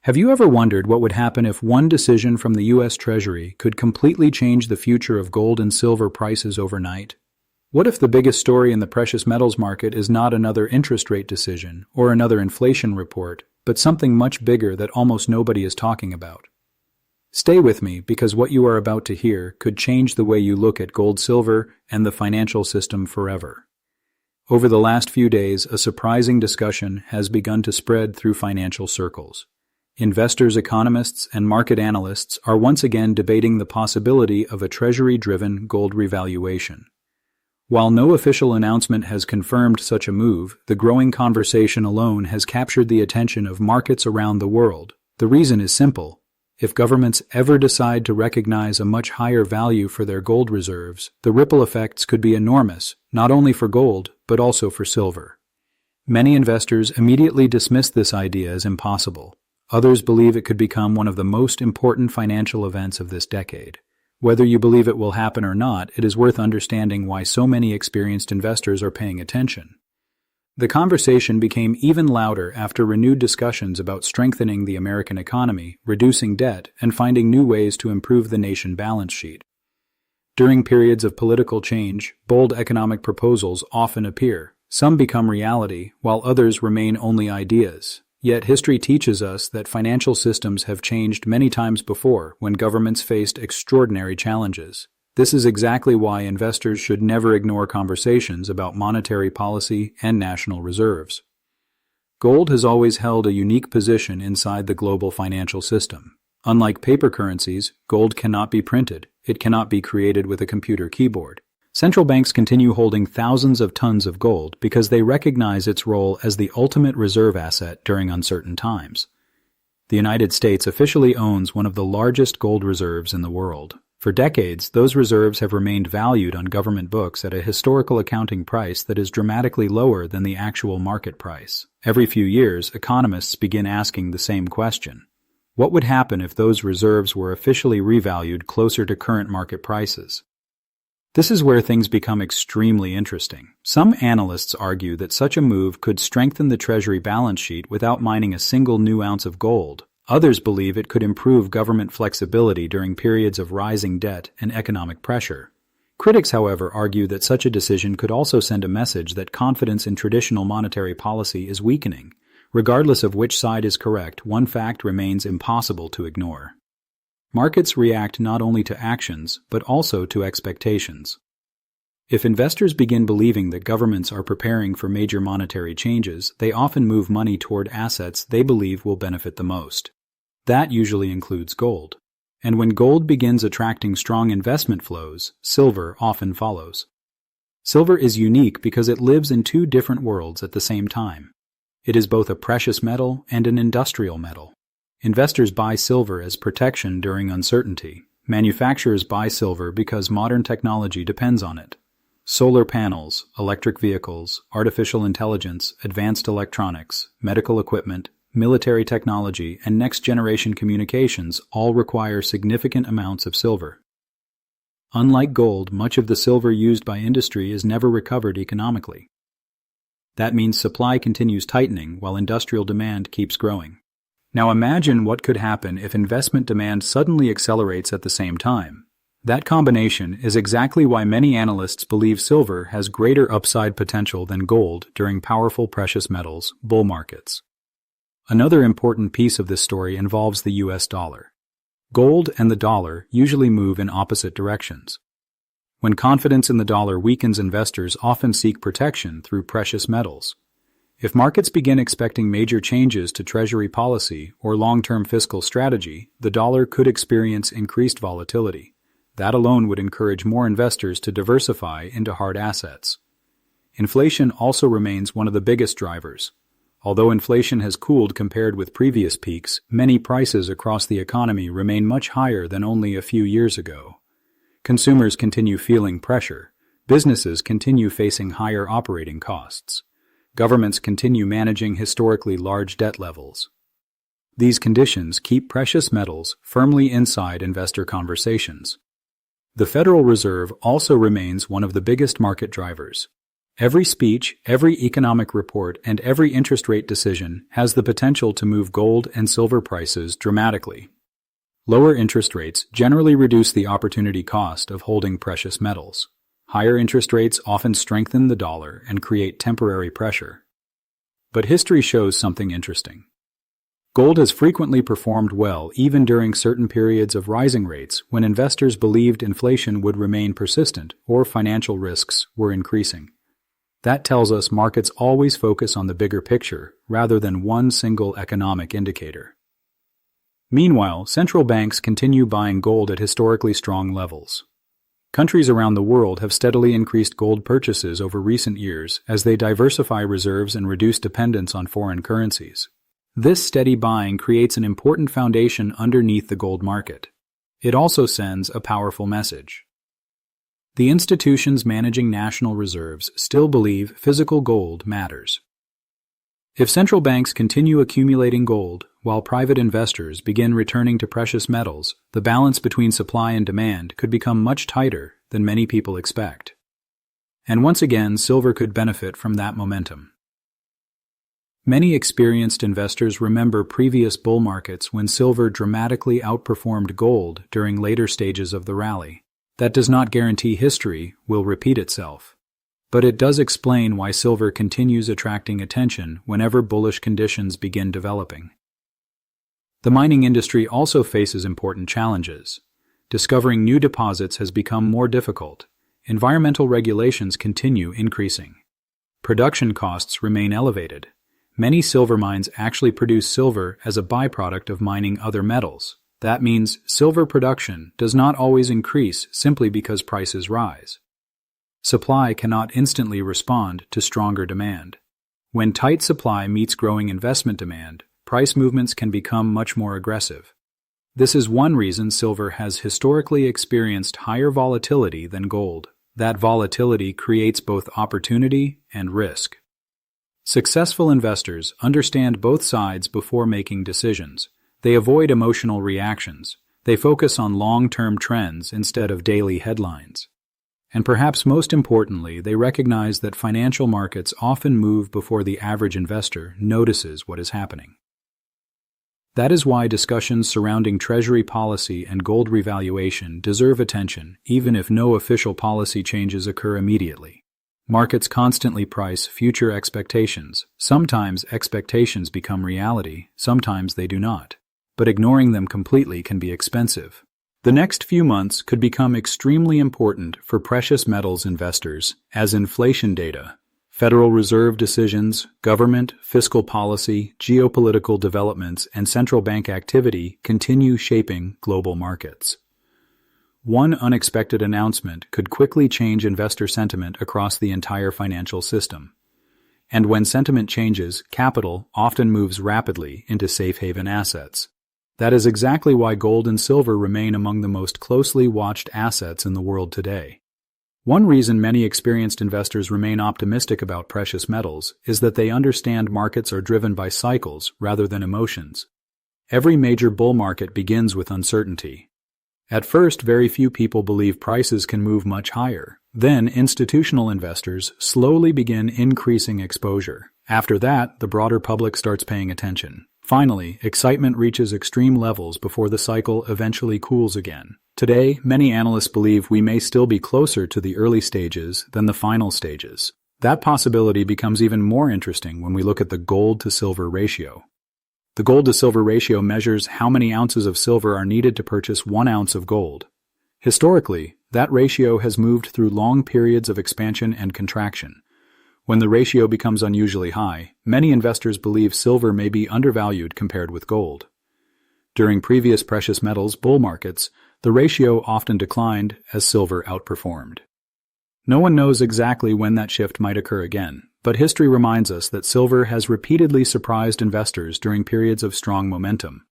Have you ever wondered what would happen if one decision from the US Treasury could completely change the future of gold and silver prices overnight? What if the biggest story in the precious metals market is not another interest rate decision or another inflation report, but something much bigger that almost nobody is talking about? Stay with me, because what you are about to hear could change the way you look at gold, silver, and the financial system forever. Over the last few days, a surprising discussion has begun to spread through financial circles. Investors, economists, and market analysts are once again debating the possibility of a Treasury-driven gold revaluation. While no official announcement has confirmed such a move, the growing conversation alone has captured the attention of markets around the world. The reason is simple. If governments ever decide to recognize a much higher value for their gold reserves, the ripple effects could be enormous, not only for gold, but also for silver. Many investors immediately dismiss this idea as impossible. Others believe it could become one of the most important financial events of this decade. Whether you believe it will happen or not, it is worth understanding why so many experienced investors are paying attention. The conversation became even louder after renewed discussions about strengthening the American economy, reducing debt, and finding new ways to improve the nation's balance sheet. During periods of political change, bold economic proposals often appear. Some become reality, while others remain only ideas. Yet history teaches us that financial systems have changed many times before when governments faced extraordinary challenges. This is exactly why investors should never ignore conversations about monetary policy and national reserves. Gold has always held a unique position inside the global financial system. Unlike paper currencies, gold cannot be printed. It cannot be created with a computer keyboard. Central banks continue holding thousands of tons of gold because they recognize its role as the ultimate reserve asset during uncertain times. The United States officially owns one of the largest gold reserves in the world. For decades, those reserves have remained valued on government books at a historical accounting price that is dramatically lower than the actual market price. Every few years, economists begin asking the same question. What would happen if those reserves were officially revalued closer to current market prices? This is where things become extremely interesting. Some analysts argue that such a move could strengthen the Treasury balance sheet without mining a single new ounce of gold. Others believe it could improve government flexibility during periods of rising debt and economic pressure. Critics, however, argue that such a decision could also send a message that confidence in traditional monetary policy is weakening. Regardless of which side is correct, one fact remains impossible to ignore. Markets react not only to actions, but also to expectations. If investors begin believing that governments are preparing for major monetary changes, they often move money toward assets they believe will benefit the most. That usually includes gold. And when gold begins attracting strong investment flows, silver often follows. Silver is unique because it lives in two different worlds at the same time. It is both a precious metal and an industrial metal. Investors buy silver as protection during uncertainty. Manufacturers buy silver because modern technology depends on it. Solar panels, electric vehicles, artificial intelligence, advanced electronics, medical equipment, military technology, and next-generation communications all require significant amounts of silver. Unlike gold, much of the silver used by industry is never recovered economically. That means supply continues tightening while industrial demand keeps growing. Now imagine what could happen if investment demand suddenly accelerates at the same time. That combination is exactly why many analysts believe silver has greater upside potential than gold during powerful precious metals bull markets. Another important piece of this story involves the US dollar. Gold and the dollar usually move in opposite directions. When confidence in the dollar weakens, investors often seek protection through precious metals. If markets begin expecting major changes to Treasury policy or long-term fiscal strategy, the dollar could experience increased volatility. That alone would encourage more investors to diversify into hard assets. Inflation also remains one of the biggest drivers. Although inflation has cooled compared with previous peaks, many prices across the economy remain much higher than only a few years ago. Consumers continue feeling pressure. Businesses continue facing higher operating costs. Governments continue managing historically large debt levels. These conditions keep precious metals firmly inside investor conversations. The Federal Reserve also remains one of the biggest market drivers. Every speech, every economic report, and every interest rate decision has the potential to move gold and silver prices dramatically. Lower interest rates generally reduce the opportunity cost of holding precious metals. Higher interest rates often strengthen the dollar and create temporary pressure. But history shows something interesting. Gold has frequently performed well even during certain periods of rising rates when investors believed inflation would remain persistent or financial risks were increasing. That tells us markets always focus on the bigger picture rather than one single economic indicator. Meanwhile, central banks continue buying gold at historically strong levels. Countries around the world have steadily increased gold purchases over recent years as they diversify reserves and reduce dependence on foreign currencies. This steady buying creates an important foundation underneath the gold market. It also sends a powerful message. The institutions managing national reserves still believe physical gold matters. If central banks continue accumulating gold while private investors begin returning to precious metals, the balance between supply and demand could become much tighter than many people expect. And once again, silver could benefit from that momentum. Many experienced investors remember previous bull markets when silver dramatically outperformed gold during later stages of the rally. That does not guarantee history will repeat itself, but it does explain why silver continues attracting attention whenever bullish conditions begin developing. The mining industry also faces important challenges. Discovering new deposits has become more difficult. Environmental regulations continue increasing. Production costs remain elevated. Many silver mines actually produce silver as a byproduct of mining other metals. That means silver production does not always increase simply because prices rise. Supply cannot instantly respond to stronger demand. When tight supply meets growing investment demand, price movements can become much more aggressive. This is one reason silver has historically experienced higher volatility than gold. That volatility creates both opportunity and risk. Successful investors understand both sides before making decisions. They avoid emotional reactions. They focus on long-term trends instead of daily headlines. And perhaps most importantly, they recognize that financial markets often move before the average investor notices what is happening. That is why discussions surrounding Treasury policy and gold revaluation deserve attention, even if no official policy changes occur immediately. Markets constantly price future expectations. Sometimes expectations become reality, sometimes they do not. But ignoring them completely can be expensive. The next few months could become extremely important for precious metals investors as inflation data, Federal Reserve decisions, government, fiscal policy, geopolitical developments, and central bank activity continue shaping global markets. One unexpected announcement could quickly change investor sentiment across the entire financial system. And when sentiment changes, capital often moves rapidly into safe haven assets. That is exactly why gold and silver remain among the most closely watched assets in the world today. One reason many experienced investors remain optimistic about precious metals is that they understand markets are driven by cycles rather than emotions. Every major bull market begins with uncertainty. At first, very few people believe prices can move much higher. Then, institutional investors slowly begin increasing exposure. After that, the broader public starts paying attention. Finally, excitement reaches extreme levels before the cycle eventually cools again. Today, many analysts believe we may still be closer to the early stages than the final stages. That possibility becomes even more interesting when we look at the gold-to-silver ratio. The gold-to-silver ratio measures how many ounces of silver are needed to purchase 1 ounce of gold. Historically, that ratio has moved through long periods of expansion and contraction. When the ratio becomes unusually high, many investors believe silver may be undervalued compared with gold. During previous precious metals bull markets, the ratio often declined as silver outperformed. No one knows exactly when that shift might occur again, but history reminds us that silver has repeatedly surprised investors during periods of strong momentum.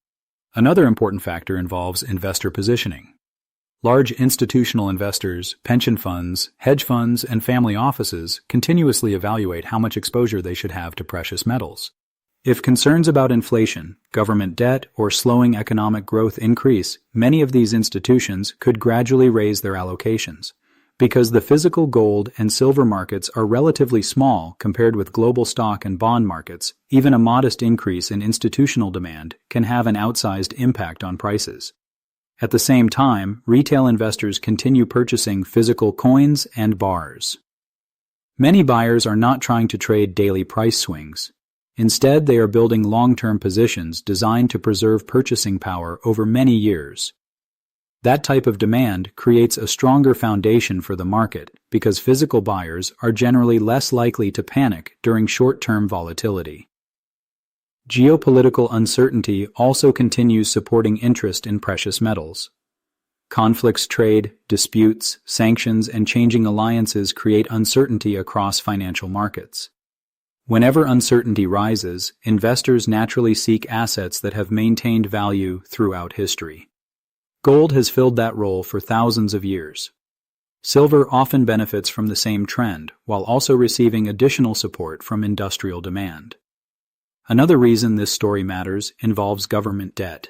Another important factor involves investor positioning. Large institutional investors, pension funds, hedge funds, and family offices continuously evaluate how much exposure they should have to precious metals. If concerns about inflation, government debt, or slowing economic growth increase, many of these institutions could gradually raise their allocations. Because the physical gold and silver markets are relatively small compared with global stock and bond markets, even a modest increase in institutional demand can have an outsized impact on prices. At the same time, retail investors continue purchasing physical coins and bars. Many buyers are not trying to trade daily price swings. Instead, they are building long-term positions designed to preserve purchasing power over many years. That type of demand creates a stronger foundation for the market because physical buyers are generally less likely to panic during short-term volatility. Geopolitical uncertainty also continues supporting interest in precious metals. Conflicts, trade, disputes, sanctions, and changing alliances create uncertainty across financial markets. Whenever uncertainty rises, investors naturally seek assets that have maintained value throughout history. Gold has filled that role for thousands of years. Silver often benefits from the same trend, while also receiving additional support from industrial demand. Another reason this story matters involves government debt.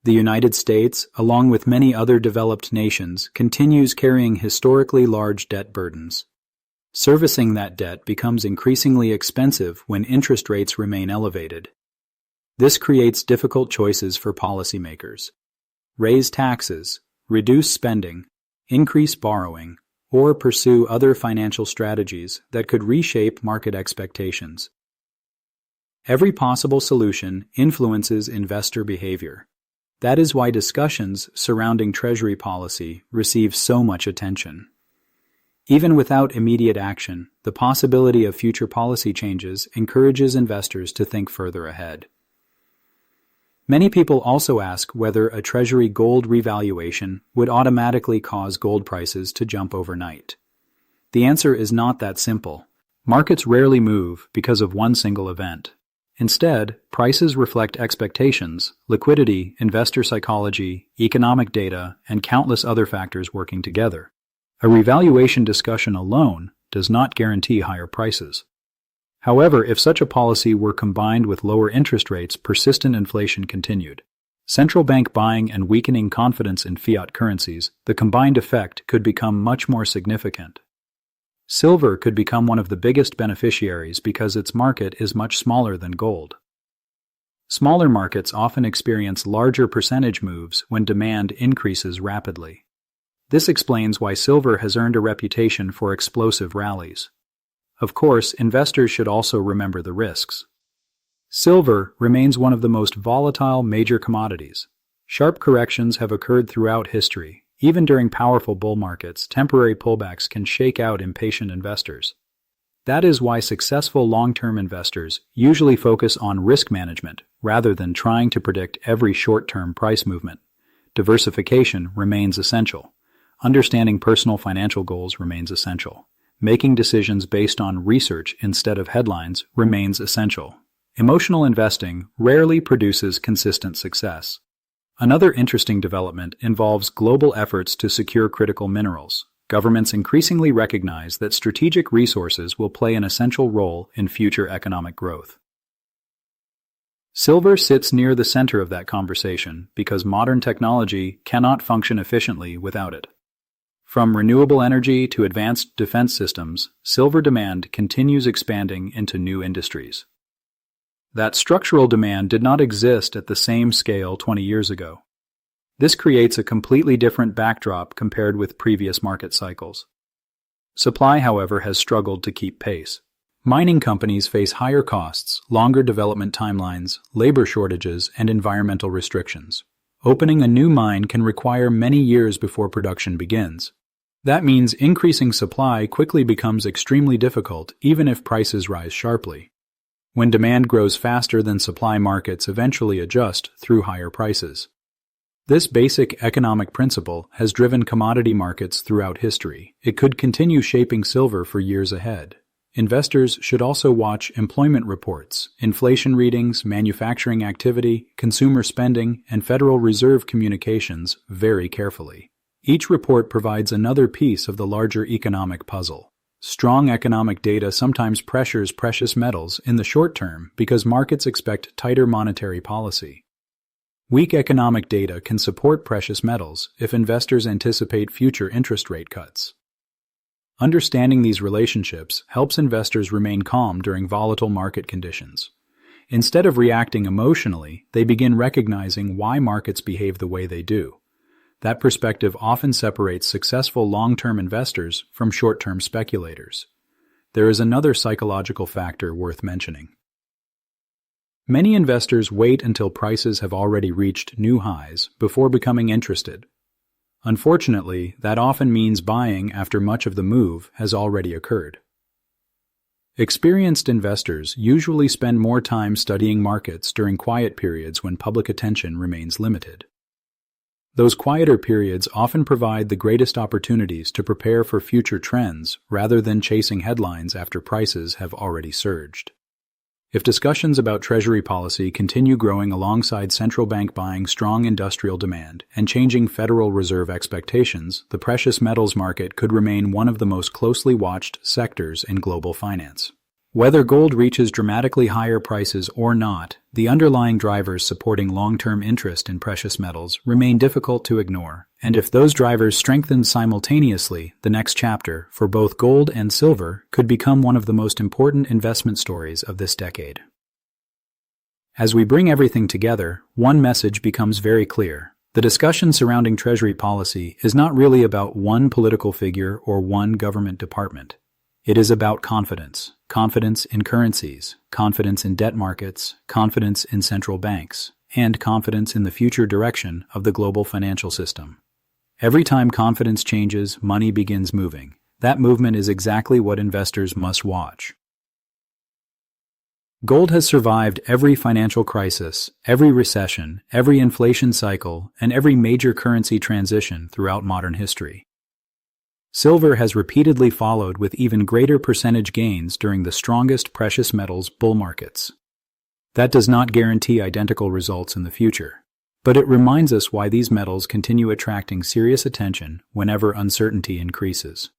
The United States, along with many other developed nations, continues carrying historically large debt burdens. Servicing that debt becomes increasingly expensive when interest rates remain elevated. This creates difficult choices for policymakers. Raise taxes, reduce spending, increase borrowing, or pursue other financial strategies that could reshape market expectations. Every possible solution influences investor behavior. That is why discussions surrounding Treasury policy receive so much attention. Even without immediate action, the possibility of future policy changes encourages investors to think further ahead. Many people also ask whether a Treasury gold revaluation would automatically cause gold prices to jump overnight. The answer is not that simple. Markets rarely move because of one single event. Instead, prices reflect expectations, liquidity, investor psychology, economic data, and countless other factors working together. A revaluation discussion alone does not guarantee higher prices. However, if such a policy were combined with lower interest rates, persistent inflation continued. Central bank buying and weakening confidence in fiat currencies, the combined effect could become much more significant. Silver could become one of the biggest beneficiaries because its market is much smaller than gold. Smaller markets often experience larger percentage moves when demand increases rapidly. This explains why silver has earned a reputation for explosive rallies. Of course, investors should also remember the risks. Silver remains one of the most volatile major commodities. Sharp corrections have occurred throughout history. Even during powerful bull markets, temporary pullbacks can shake out impatient investors. That is why successful long-term investors usually focus on risk management rather than trying to predict every short-term price movement. Diversification remains essential. Understanding personal financial goals remains essential. Making decisions based on research instead of headlines remains essential. Emotional investing rarely produces consistent success. Another interesting development involves global efforts to secure critical minerals. Governments increasingly recognize that strategic resources will play an essential role in future economic growth. Silver sits near the center of that conversation because modern technology cannot function efficiently without it. From renewable energy to advanced defense systems, silver demand continues expanding into new industries. That structural demand did not exist at the same scale 20 years ago. This creates a completely different backdrop compared with previous market cycles. Supply, however, has struggled to keep pace. Mining companies face higher costs, longer development timelines, labor shortages, and environmental restrictions. Opening a new mine can require many years before production begins. That means increasing supply quickly becomes extremely difficult, even if prices rise sharply. When demand grows faster than supply, markets eventually adjust through higher prices. This basic economic principle has driven commodity markets throughout history. It could continue shaping silver for years ahead. Investors should also watch employment reports, inflation readings, manufacturing activity, consumer spending, and Federal Reserve communications very carefully. Each report provides another piece of the larger economic puzzle. Strong economic data sometimes pressures precious metals in the short term because markets expect tighter monetary policy. Weak economic data can support precious metals if investors anticipate future interest rate cuts. Understanding these relationships helps investors remain calm during volatile market conditions. Instead of reacting emotionally, they begin recognizing why markets behave the way they do. That perspective often separates successful long-term investors from short-term speculators. There is another psychological factor worth mentioning. Many investors wait until prices have already reached new highs before becoming interested. Unfortunately, that often means buying after much of the move has already occurred. Experienced investors usually spend more time studying markets during quiet periods when public attention remains limited. Those quieter periods often provide the greatest opportunities to prepare for future trends rather than chasing headlines after prices have already surged. If discussions about Treasury policy continue growing alongside central bank buying, strong industrial demand, and changing Federal Reserve expectations, the precious metals market could remain one of the most closely watched sectors in global finance. Whether gold reaches dramatically higher prices or not, the underlying drivers supporting long-term interest in precious metals remain difficult to ignore, and if those drivers strengthen simultaneously, the next chapter, for both gold and silver, could become one of the most important investment stories of this decade. As we bring everything together, one message becomes very clear. The discussion surrounding Treasury policy is not really about one political figure or one government department. It is about confidence. Confidence in currencies, confidence in debt markets, confidence in central banks, and confidence in the future direction of the global financial system. Every time confidence changes, money begins moving. That movement is exactly what investors must watch. Gold has survived every financial crisis, every recession, every inflation cycle, and every major currency transition throughout modern history. Silver has repeatedly followed with even greater percentage gains during the strongest precious metals bull markets. That does not guarantee identical results in the future, but it reminds us why these metals continue attracting serious attention whenever uncertainty increases.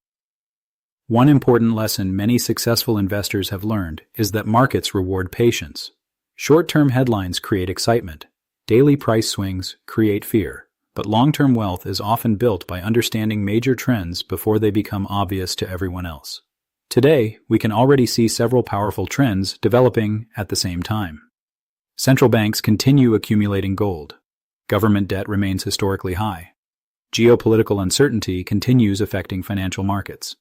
One important lesson many successful investors have learned is that markets reward patience. Short-term headlines create excitement. Daily price swings create fear. But long-term wealth is often built by understanding major trends before they become obvious to everyone else. Today, we can already see several powerful trends developing at the same time. Central banks continue accumulating gold. Government debt remains historically high. Geopolitical uncertainty continues affecting financial markets.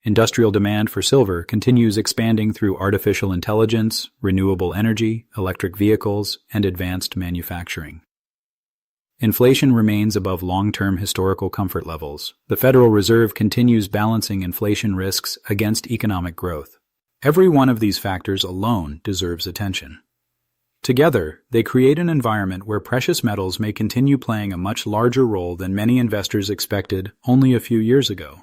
Industrial demand for silver continues expanding through artificial intelligence, renewable energy, electric vehicles, and advanced manufacturing. Inflation remains above long-term historical comfort levels. The Federal Reserve continues balancing inflation risks against economic growth. Every one of these factors alone deserves attention. Together, they create an environment where precious metals may continue playing a much larger role than many investors expected only a few years ago.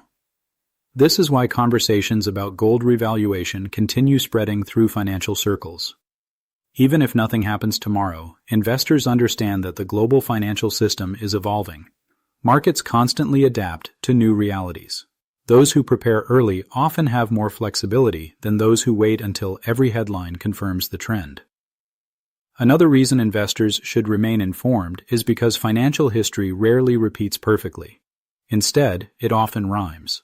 This is why conversations about gold revaluation continue spreading through financial circles. Even if nothing happens tomorrow, investors understand that the global financial system is evolving. Markets constantly adapt to new realities. Those who prepare early often have more flexibility than those who wait until every headline confirms the trend. Another reason investors should remain informed is because financial history rarely repeats perfectly. Instead, it often rhymes.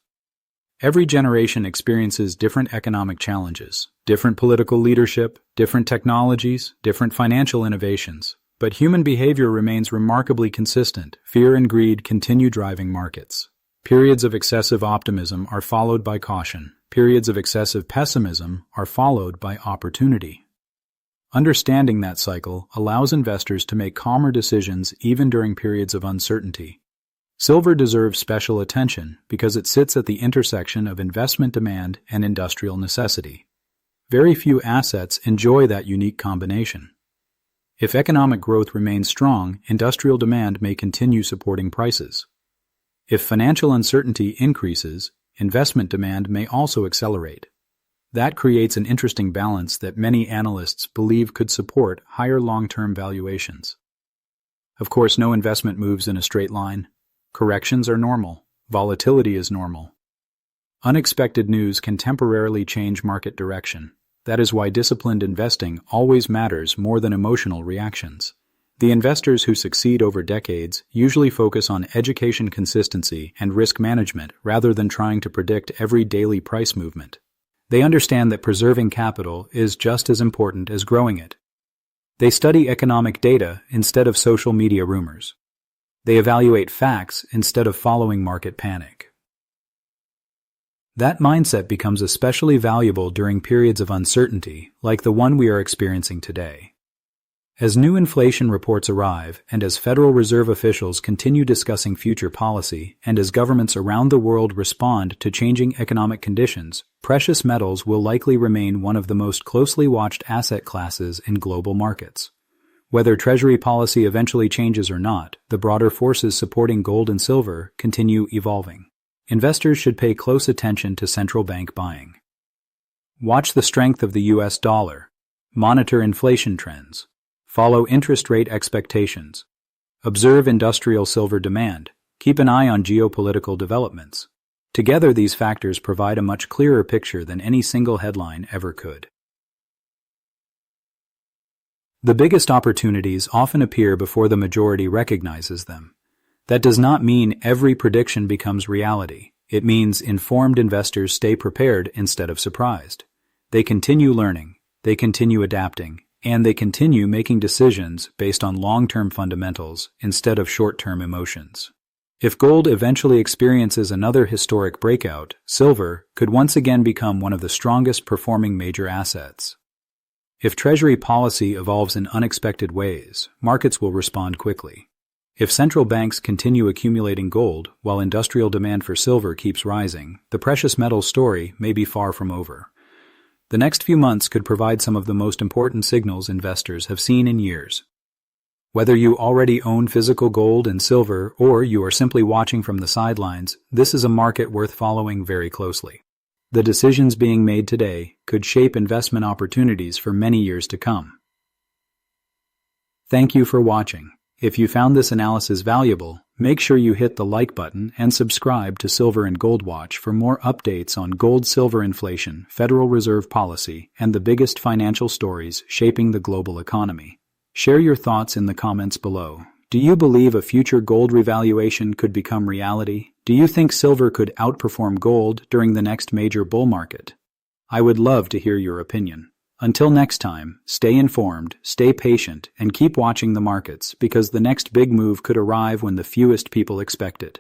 Every generation experiences different economic challenges, different political leadership, different technologies, different financial innovations. But human behavior remains remarkably consistent. Fear and greed continue driving markets. Periods of excessive optimism are followed by caution. Periods of excessive pessimism are followed by opportunity. Understanding that cycle allows investors to make calmer decisions even during periods of uncertainty. Silver deserves special attention because it sits at the intersection of investment demand and industrial necessity. Very few assets enjoy that unique combination. If economic growth remains strong, industrial demand may continue supporting prices. If financial uncertainty increases, investment demand may also accelerate. That creates an interesting balance that many analysts believe could support higher long-term valuations. Of course, no investment moves in a straight line. Corrections are normal. Volatility is normal. Unexpected news can temporarily change market direction. That is why disciplined investing always matters more than emotional reactions. The investors who succeed over decades usually focus on education consistency and risk management rather than trying to predict every daily price movement. They understand that preserving capital is just as important as growing it. They study economic data instead of social media rumors. They evaluate facts instead of following market panic. That mindset becomes especially valuable during periods of uncertainty like the one we are experiencing today. As new inflation reports arrive, and as Federal Reserve officials continue discussing future policy, and as governments around the world respond to changing economic conditions, precious metals will likely remain one of the most closely watched asset classes in global markets. Whether Treasury policy eventually changes or not, the broader forces supporting gold and silver continue evolving. Investors should pay close attention to central bank buying. Watch the strength of the US dollar. Monitor inflation trends. Follow interest rate expectations. Observe industrial silver demand. Keep an eye on geopolitical developments. Together, these factors provide a much clearer picture than any single headline ever could. The biggest opportunities often appear before the majority recognizes them. That does not mean every prediction becomes reality. It means informed investors stay prepared instead of surprised. They continue learning, they continue adapting, and they continue making decisions based on long-term fundamentals instead of short-term emotions. If gold eventually experiences another historic breakout, silver could once again become one of the strongest performing major assets. If Treasury policy evolves in unexpected ways, markets will respond quickly. If central banks continue accumulating gold while industrial demand for silver keeps rising, the precious metals story may be far from over. The next few months could provide some of the most important signals investors have seen in years. Whether you already own physical gold and silver or you are simply watching from the sidelines, this is a market worth following very closely. The decisions being made today could shape investment opportunities for many years to come. Thank you for watching. If you found this analysis valuable, make sure you hit the like button and subscribe to Silver and Gold Watch for more updates on gold-silver inflation, Federal Reserve policy, and the biggest financial stories shaping the global economy. Share your thoughts in the comments below. Do you believe a future gold revaluation could become reality? Do you think silver could outperform gold during the next major bull market? I would love to hear your opinion. Until next time, stay informed, stay patient, and keep watching the markets because the next big move could arrive when the fewest people expect it.